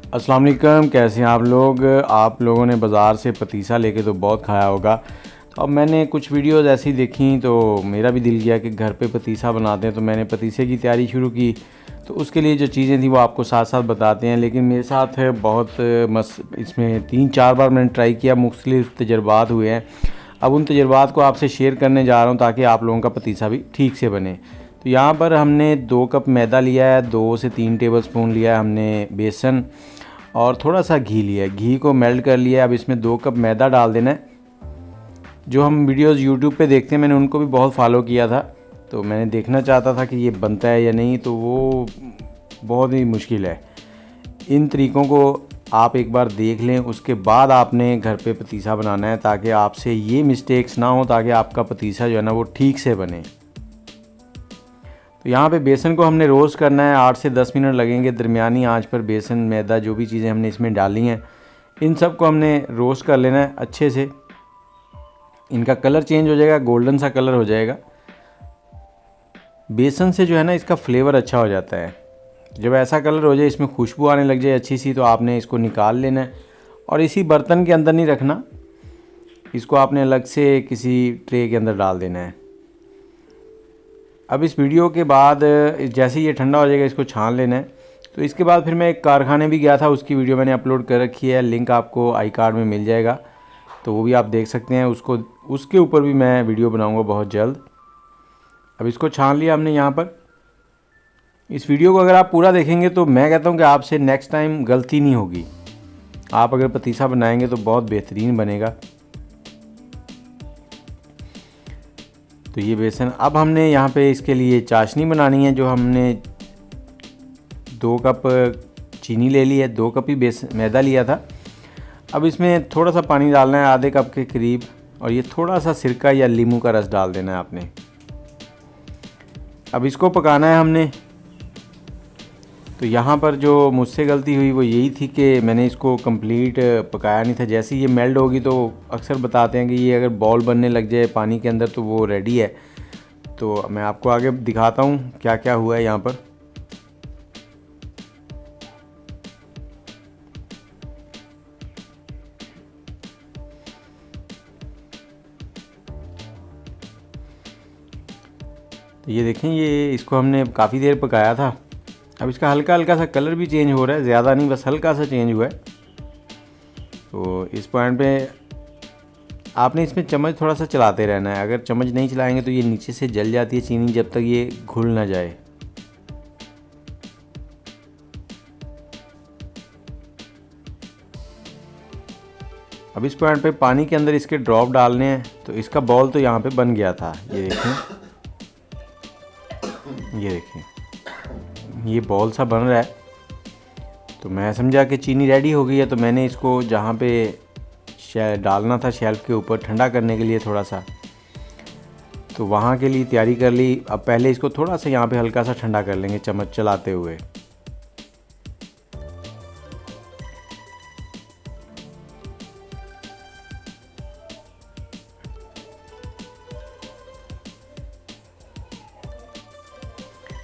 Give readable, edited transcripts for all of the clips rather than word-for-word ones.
अस्सलाम वालेकुम, कैसे हैं आप लोग। आप लोगों ने बाज़ार से पतीसा लेके तो बहुत खाया होगा। तो अब मैंने कुछ वीडियोस ऐसी देखी तो मेरा भी दिल किया कि घर पे पतीसा बनाते हैं। तो मैंने पतीसे की तैयारी शुरू की। तो उसके लिए जो चीज़ें थी वो आपको साथ साथ बताते हैं। लेकिन मेरे साथ बहुत इसमें 3-4 बार मैंने ट्राई किया, मुख्तलिफ़ तजर्बात हुए हैं। अब उन तजर्बात को आपसे शेयर करने जा रहा हूँ ताकि आप लोगों का पतीसा भी ठीक से बने। तो यहाँ पर हमने 2 कप मैदा लिया है, 2 से 3 टेबल स्पून लिया है हमने बेसन, और थोड़ा सा घी लिया है। घी को मेल्ट कर लिया है। अब इसमें 2 कप मैदा डाल देना है। जो हम वीडियोस यूट्यूब पे देखते हैं मैंने उनको भी बहुत फॉलो किया था। तो मैंने देखना चाहता था कि ये बनता है या नहीं, तो वो बहुत ही मुश्किल है। इन तरीक़ों को आप एक बार देख लें, उसके बाद आपने घर पे पतीसा बनाना है ताकि आपसे ये मिस्टेक्स ना हो, ताकि आपका पतीसा जो है ना वो ठीक से बने। तो यहाँ पे बेसन को हमने रोस्ट करना है, 8 से 10 मिनट लगेंगे दरमियानी आंच पर। बेसन, मैदा, जो भी चीज़ें हमने इसमें डाली हैं इन सब को हमने रोस्ट कर लेना है अच्छे से। इनका कलर चेंज हो जाएगा, गोल्डन सा कलर हो जाएगा। बेसन से जो है ना इसका फ्लेवर अच्छा हो जाता है। जब ऐसा कलर हो जाए, इसमें खुशबू आने लग जाए अच्छी सी, तो आपने इसको निकाल लेना है और इसी बर्तन के अंदर नहीं रखना, इसको आपने अलग से किसी ट्रे के अंदर डाल देना है। अब इस वीडियो के बाद जैसे ही ये ठंडा हो जाएगा इसको छान लेना है। तो इसके बाद फिर मैं एक कारखाने भी गया था, उसकी वीडियो मैंने अपलोड कर रखी है, लिंक आपको आई कार्ड में मिल जाएगा, तो वो भी आप देख सकते हैं। उसके ऊपर भी मैं वीडियो बनाऊंगा बहुत जल्द। अब इसको छान लिया हमने यहाँ पर। इस वीडियो को अगर आप पूरा देखेंगे तो मैं कहता हूँ कि आपसे नेक्स्ट टाइम गलती नहीं होगी। आप अगर पतीसा बनाएंगे तो बहुत बेहतरीन बनेगा। तो ये बेसन, अब हमने यहाँ पे इसके लिए चाशनी बनानी है। जो हमने 2 कप चीनी ले ली है, 2 कप ही मैदा लिया था। अब इसमें थोड़ा सा पानी डालना है, आधे कप के करीब, और ये थोड़ा सा सिरका या नींबू का रस डाल देना है आपने। अब इसको पकाना है हमने। तो यहाँ पर जो मुझसे गलती हुई वो यही थी कि मैंने इसको कंप्लीट पकाया नहीं था। जैसे ही ये मेल्ट होगी तो अक्सर बताते हैं कि ये अगर बॉल बनने लग जाए पानी के अंदर तो वो रेडी है। तो मैं आपको आगे दिखाता हूँ क्या क्या हुआ है यहाँ पर। तो ये देखें, ये इसको हमने काफ़ी देर पकाया था। अब इसका हल्का हल्का सा कलर भी चेंज हो रहा है, ज़्यादा नहीं, बस हल्का सा चेंज हुआ है। तो इस पॉइंट पे आपने इसमें चम्मच थोड़ा सा चलाते रहना है। अगर चम्मच नहीं चलाएंगे तो ये नीचे से जल जाती है चीनी, जब तक ये घुल ना जाए। अब इस पॉइंट पे पानी के अंदर इसके ड्रॉप डालने हैं। तो इसका बॉल तो यहाँ पे बन गया था, ये देखें, ये देखें, ये बॉल सा बन रहा है। तो मैं समझा कि चीनी रेडी हो गई है। तो मैंने इसको जहाँ पे डालना था शेल्फ़ के ऊपर ठंडा करने के लिए थोड़ा सा, तो वहाँ के लिए तैयारी कर ली। अब पहले इसको थोड़ा सा यहाँ पे हल्का सा ठंडा कर लेंगे चम्मच चलाते हुए।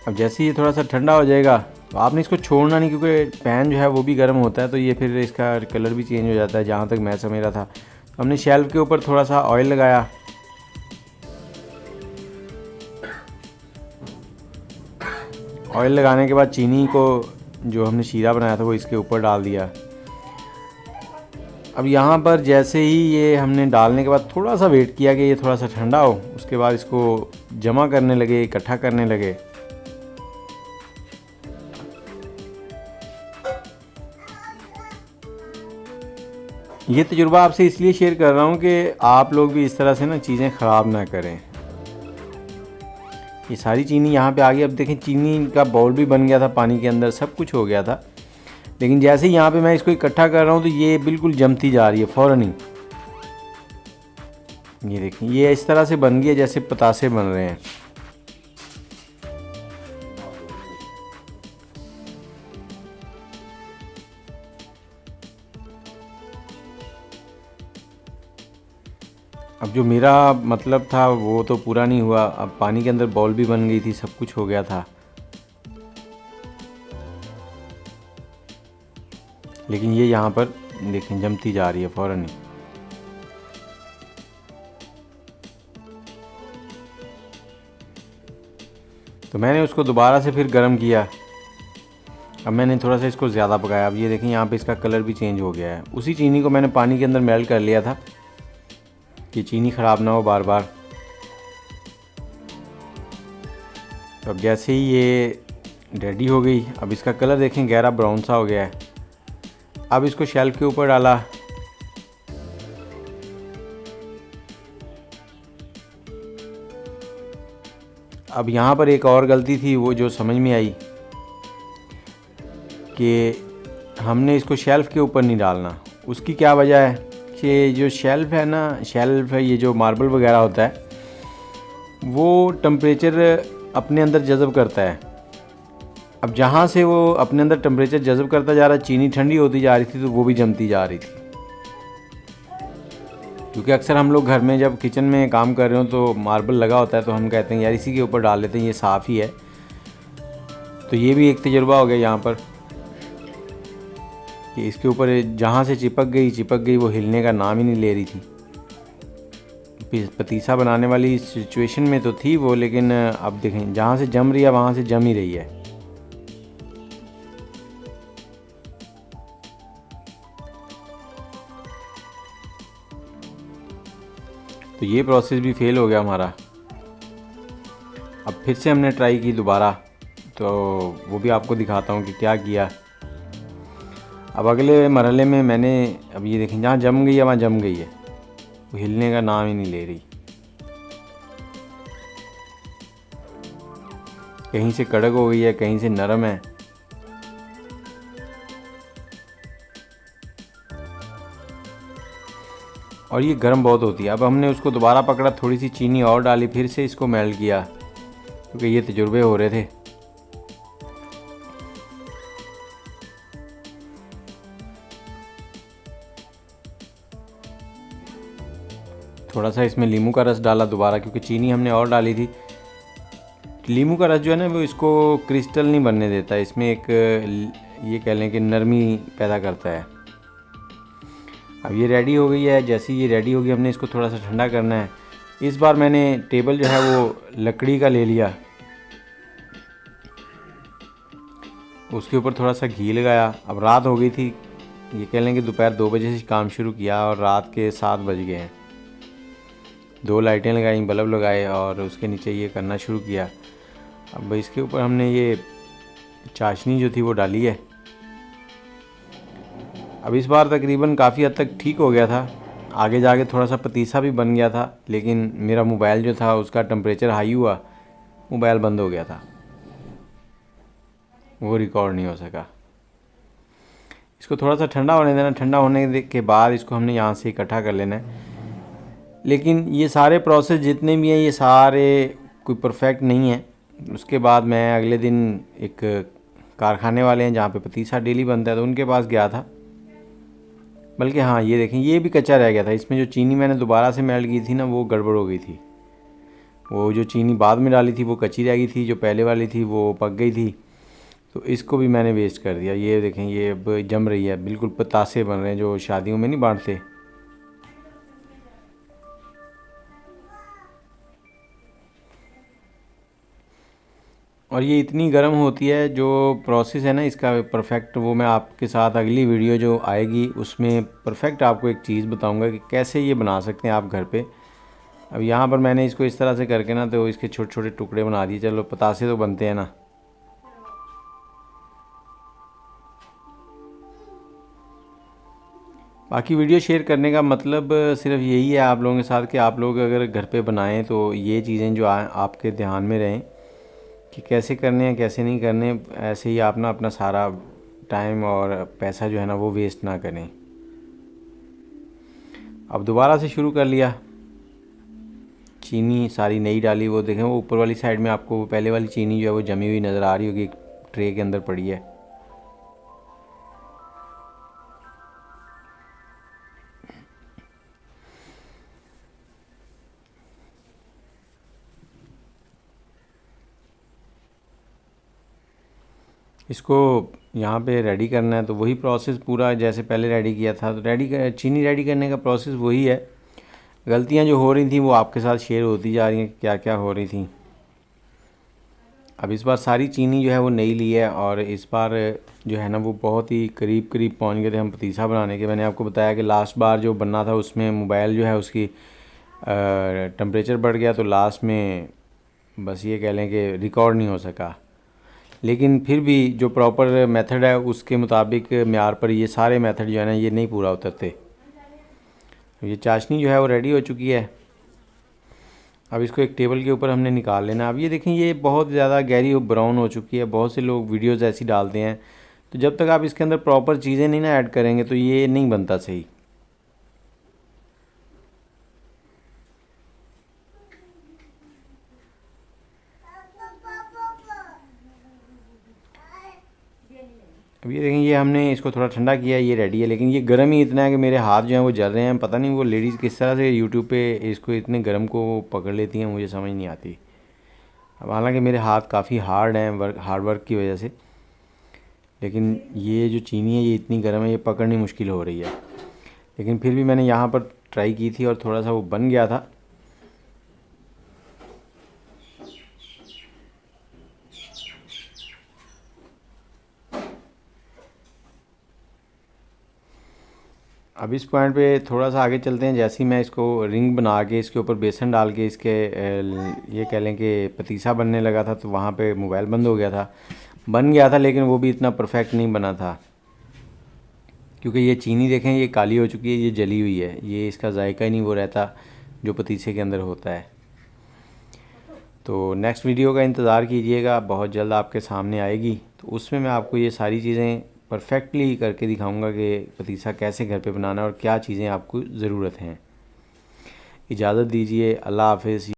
अब जैसे ही ये थोड़ा सा ठंडा हो जाएगा तो आपने इसको छोड़ना नहीं, क्योंकि पैन जो है वो भी गर्म होता है, तो ये फिर इसका कलर भी चेंज हो जाता है। जहाँ तक मैं समझ रहा था, तो हमने शेल्फ़ के ऊपर थोड़ा सा ऑयल लगाया। ऑयल लगाने के बाद चीनी को जो हमने शीरा बनाया था वो इसके ऊपर डाल दिया। अब यहाँ पर जैसे ही ये हमने डालने के बाद थोड़ा सा वेट किया कि ये थोड़ा सा ठंडा हो, उसके बाद इसको जमा करने लगे, इकट्ठा करने लगे। ये तजुर्बा आपसे इसलिए शेयर कर रहा हूँ कि आप लोग भी इस तरह से ना चीज़ें ख़राब ना करें। ये सारी चीनी यहाँ पे आ गई। अब देखें, चीनी का बाउल भी बन गया था पानी के अंदर, सब कुछ हो गया था। लेकिन जैसे ही यहाँ पे मैं इसको इकट्ठा कर रहा हूँ तो ये बिल्कुल जमती जा रही है फ़ौरन ही। ये देखें, ये इस तरह से बन गई है जैसे पतासे बन रहे हैं। अब जो मेरा मतलब था वो तो पूरा नहीं हुआ। अब पानी के अंदर बॉल भी बन गई थी, सब कुछ हो गया था। लेकिन ये यहाँ पर देखें जमती जा रही है फ़ौरन ही। तो मैंने उसको दोबारा से फिर गर्म किया। अब मैंने थोड़ा सा इसको ज़्यादा पकाया। अब ये देखें यहाँ पे इसका कलर भी चेंज हो गया है। उसी चीनी को मैंने पानी के अंदर मेल्ट कर लिया था कि चीनी ख़राब ना हो बार बार। तो अब जैसे ही ये रेडी हो गई, अब इसका कलर देखें गहरा ब्राउन सा हो गया है। अब इसको शेल्फ के ऊपर डाला। अब यहाँ पर एक और गलती थी वो जो समझ में आई कि हमने इसको शेल्फ़ के ऊपर नहीं डालना। उसकी क्या वजह है कि जो शेल्फ़ है ना, शेल्फ़ है ये जो मार्बल वगैरह होता है वो टेम्परेचर अपने अंदर जज़ब करता है। अब जहाँ से वो अपने अंदर टेम्परेचर जज़ब करता जा रहा है, चीनी ठंडी होती जा रही थी तो वो भी जमती जा रही थी। क्योंकि अक्सर हम लोग घर में जब किचन में काम कर रहे हो तो मार्बल लगा होता है तो हम कहते हैं यार इसी के ऊपर डाल लेते हैं, ये साफ़ ही है। तो ये भी एक तजुर्बा हो गया यहाँ पर कि इसके ऊपर जहाँ से चिपक गई वो हिलने का नाम ही नहीं ले रही थी। पतीसा बनाने वाली सिचुएशन में तो थी वो, लेकिन अब देखें जहाँ से जम रही है वहाँ से जम ही रही है। तो ये प्रोसेस भी फेल हो गया हमारा। अब फिर से हमने ट्राई की दोबारा, तो वो भी आपको दिखाता हूँ कि क्या किया। अब अगले मरहले में मैंने, अब ये देखें जहाँ जम गई है वहाँ जम गई है, वो हिलने का नाम ही नहीं ले रही। कहीं से कड़क हो गई है, कहीं से नरम है। और ये गर्म बहुत होती है। अब हमने उसको दोबारा पकड़ा, थोड़ी सी चीनी और डाली, फिर से इसको मेल्ट किया क्योंकि ये तजुर्बे हो रहे थे। थोड़ा सा इसमें नींबू का रस डाला दोबारा, क्योंकि चीनी हमने और डाली थी। नींबू का रस जो है ना वो इसको क्रिस्टल नहीं बनने देता, इसमें एक ये कह लें कि नरमी पैदा करता है। अब ये रेडी हो गई है। जैसे ये रेडी होगी हमने इसको थोड़ा सा ठंडा करना है। इस बार मैंने टेबल जो है वो लकड़ी का ले लिया, उसके ऊपर थोड़ा सा घी लगाया। अब रात हो गई थी, ये कह लें कि दोपहर 2 बजे से काम शुरू किया और रात के 7 बज गए हैं। 2 लाइटें लगाई, बल्ब लगाए और उसके नीचे ये करना शुरू किया। अब इसके ऊपर हमने ये चाशनी जो थी वो डाली है। अब इस बार तकरीबन काफ़ी हद तक ठीक हो गया था। आगे जाके थोड़ा सा पतीसा भी बन गया था, लेकिन मेरा मोबाइल जो था उसका टेम्परेचर हाई हुआ, मोबाइल बंद हो गया था, वो रिकॉर्ड नहीं हो सका। इसको थोड़ा सा ठंडा होने देना। ठंडा होने के बाद इसको हमने यहाँ से इकट्ठा कर लेना है। लेकिन ये सारे प्रोसेस जितने भी हैं ये सारे कोई परफेक्ट नहीं है। उसके बाद मैं अगले दिन एक कारखाने वाले हैं जहाँ पे पतीसा डेली बनता है तो उनके पास गया था। बल्कि हाँ, ये देखें ये भी कच्चा रह गया था। इसमें जो चीनी मैंने दोबारा से मेल्ट की थी ना वो गड़बड़ हो गई थी। वो जो चीनी बाद में डाली थी वो कच्ची रह गई थी, जो पहले वाली थी वो पक गई थी। तो इसको भी मैंने वेस्ट कर दिया। ये देखें ये अब जम रही है, बिल्कुल पतासे बन रहे हैं जो शादियों में नहीं बांटते। और ये इतनी गर्म होती है। जो प्रोसेस है ना इसका परफेक्ट, वो मैं आपके साथ अगली वीडियो जो आएगी उसमें परफेक्ट आपको एक चीज़ बताऊंगा कि कैसे ये बना सकते हैं आप घर पे। अब यहाँ पर मैंने इसको इस तरह से करके ना तो इसके छोटे छोटे टुकड़े बना दिए। चलो पतासे तो बनते हैं ना। बाकी वीडियो शेयर करने का मतलब सिर्फ यही है आप लोगों के साथ कि आप लोग अगर घर पे बनाएं तो ये चीज़ें जो आपके ध्यान में रहें कि कैसे करने हैं कैसे नहीं करने। ऐसे ही आप ना अपना सारा टाइम और पैसा जो है ना वो वेस्ट ना करें। अब दोबारा से शुरू कर लिया। चीनी सारी नई डाली। वो देखें वो ऊपर वाली साइड में आपको वो पहले वाली चीनी जो है वो जमी हुई नज़र आ रही होगी, एक ट्रे के अंदर पड़ी है। इसको यहाँ पे रेडी करना है, तो वही प्रोसेस पूरा जैसे पहले रेडी किया था। तो चीनी रेडी करने का प्रोसेस वही है। गलतियाँ जो हो रही थी वो आपके साथ शेयर होती जा रही हैं, क्या क्या हो रही थी। अब इस बार सारी चीनी जो है वो नई ली है, और इस बार जो है ना वो बहुत ही करीब करीब पहुंच गए थे हम पतीसा बनाने के। मैंने आपको बताया कि लास्ट बार जो बनना था उसमें मोबाइल जो है उसकी टेम्परेचर बढ़ गया, तो लास्ट में बस ये कह लें कि रिकॉर्ड नहीं हो सका। लेकिन फिर भी जो प्रॉपर मेथड है उसके मुताबिक म्यार पर ये सारे मेथड जो है ना ये नहीं पूरा उतरते। ये चाशनी जो है वो रेडी हो चुकी है। अब इसको एक टेबल के ऊपर हमने निकाल लेना। अब ये देखें ये बहुत ज़्यादा गहरी ब्राउन हो चुकी है। बहुत से लोग वीडियोस ऐसी डालते हैं, तो जब तक आप इसके अंदर प्रॉपर चीज़ें नहीं ना ऐड करेंगे तो ये नहीं बनता सही। अब ये देखें ये हमने इसको थोड़ा ठंडा किया, ये रेडी है। लेकिन ये गर्म ही इतना है कि मेरे हाथ जो हैं वो जल रहे हैं। पता नहीं वो लेडीज़ किस तरह से यूट्यूब पे इसको इतने गर्म को पकड़ लेती हैं, मुझे समझ नहीं आती। अब हालांकि मेरे हाथ काफ़ी हार्ड हैं हार्ड वर्क की वजह से, लेकिन ये जो चीनी है ये इतनी गर्म है, ये पकड़नी मुश्किल हो रही है। लेकिन फिर भी मैंने यहाँ पर ट्राई की थी और थोड़ा सा वो बन गया था। अब इस पॉइंट पे थोड़ा सा आगे चलते हैं। जैसे ही मैं इसको रिंग बना के इसके ऊपर बेसन डाल के इसके ये कह लें कि पतीसा बनने लगा था, तो वहाँ पे मोबाइल बंद हो गया था। बन गया था लेकिन वो भी इतना परफेक्ट नहीं बना था, क्योंकि ये चीनी देखें ये काली हो चुकी है, ये जली हुई है। ये इसका जायका ही नहीं वो रहता जो पतीसे के अंदर होता है। तो नेक्स्ट वीडियो का इंतज़ार कीजिएगा, बहुत जल्द आपके सामने आएगी। तो उसमें मैं आपको ये सारी चीज़ें परफेक्टली करके दिखाऊंगा कि पतीसा कैसे घर पे बनाना है और क्या चीज़ें आपको ज़रूरत हैं। इजाज़त दीजिए, अल्लाह हाफ़िज़।